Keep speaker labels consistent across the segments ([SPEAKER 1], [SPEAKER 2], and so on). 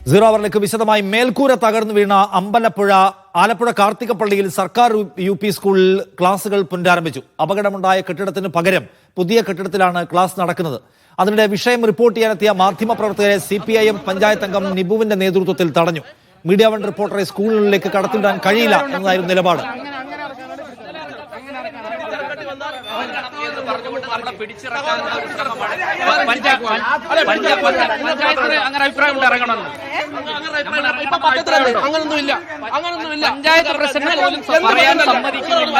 [SPEAKER 1] Zero അവറിലേക്ക് വിശദമായി മേൽക്കൂര തകർന്നു വീണ അമ്പലപ്പുഴ ആലപ്പുഴ കാർത്തികപ്പള്ളിയിൽ സർക്കാർ യു.പി. സ്കൂളിൽ ക്ലാസുകൾ പുനരാരംഭിച്ചു. അപകടമുണ്ടായ കെട്ടിടത്തിന് പകരം പുതിയ കെട്ടിടത്തിലാണ് ക്ലാസ് നടക്കുന്നത്. അതിനിടെ വിഷയം റിപ്പോർട്ട് ചെയ്യാനെത്തിയ മാധ്യമപ്രവർത്തകരെ CPIM പഞ്ചായത്ത് അംഗം നിബുവിന്റെ നേതൃത്വത്തിൽ തടഞ്ഞു. മീഡിയ വൺ റിപ്പോർട്ടറെ സ്കൂളുകളിലേക്ക് കടത്തിവിടാൻ കഴിയില്ല എന്നതായിരുന്നു നിലപാട്.
[SPEAKER 2] പഞ്ചായത്ത് പ്രസിഡന്റ് പോലും പറയാൻ സമ്മതിക്കുന്നില്ല.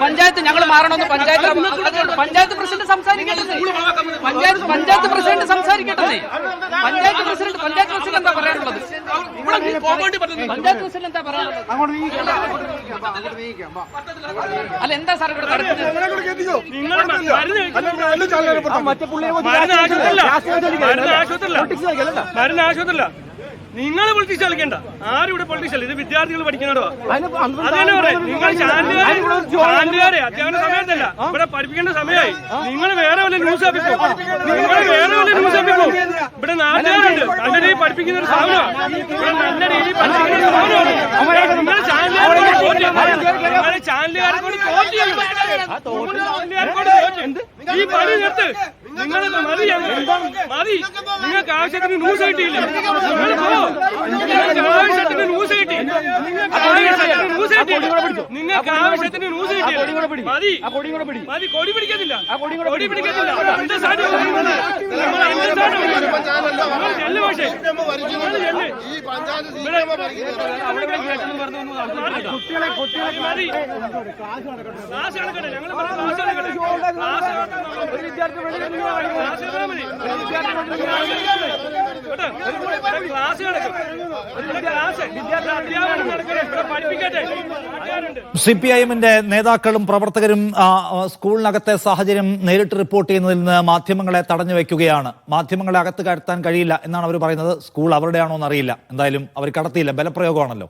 [SPEAKER 2] പഞ്ചായത്ത് ഞങ്ങൾ മാറണമെന്ന് പഞ്ചായത്ത് പ്രസിഡന്റ് സംസാരിക്കട്ടെ. പഞ്ചായത്ത് പ്രസിഡന്റ് സംസാരിക്കട്ടെ. പഞ്ചായത്ത് പ്രസിഡന്റ് എന്താ പറയാനുള്ളത്? പഞ്ചായത്ത് പ്രസിഡന്റ് എന്താ പറയാനുള്ളത്? അല്ല, എന്താ സാർ ഇവിടെ
[SPEAKER 3] ആശുപത്രിയില്ല. നിങ്ങൾ പൊളിറ്റിക്സ് കളിക്കണ്ട. ആരും ഇവിടെ പൊളിറ്റിക്സ് അല്ല. ഇത് വിദ്യാർത്ഥികൾ പഠിക്കുന്നതോ അതന്നെ പറയാം. നിങ്ങൾ ചാനലുകാരെ അത്യാവശ്യ സമയത്തല്ല ഇവിടെ പഠിപ്പിക്കേണ്ട സമയമായി. നിങ്ങൾ വേറെ വല്ല ന്യൂസ് ആപ്പിക്കോ. ഇവിടെ നാട്ടുകാരുണ്ട്. നല്ല രീതിയിൽ പഠിപ്പിക്കുന്ന ഒരു സ്ഥാപനമാണ്. ഇവിടെ നല്ല രീതിയിൽ പഠിപ്പിക്കുന്ന ഒരു സ്ഥാപനമാണ്. നിങ്ങൾ ചാനലുകാരെ കൊണ്ട് ഈ പണി നിർത്ത്. നിങ്ങൾ മതി. നിങ്ങൾക്ക് ആവശ്യത്തിന് ന്യൂസ് കിട്ടിയില്ല. നിങ്ങൾക്ക് ആവശ്യത്തിന് ന്യൂസ് കിട്ടി. നിങ്ങൾക്ക് ആവശ്യത്തിന് ന്യൂസ് കിട്ടിയില്ല. മതി. കൊടി പിടിക്കത്തില്ല. എന്റെ സാധനം പക്ഷേ ക്ലാസ് നടക്കട്ടെ. ഞങ്ങൾ ക്ലാസ് നടക്കും.
[SPEAKER 1] CPIMന്റെ നേതാക്കളും പ്രവർത്തകരും സ്കൂളിനകത്തെ സാഹചര്യം നേരിട്ട് റിപ്പോർട്ട് ചെയ്യുന്നതിൽ നിന്ന് മാധ്യമങ്ങളെ തടഞ്ഞു വയ്ക്കുകയാണ്. മാധ്യമങ്ങളെ അകത്ത് കടത്താൻ കഴിയില്ല എന്നാണ് അവർ പറയുന്നത്. സ്കൂൾ അവരുടെയാണോ എന്നറിയില്ല. എന്തായാലും അവർ കടത്തിയില്ല. ബലപ്രയോഗമാണല്ലോ.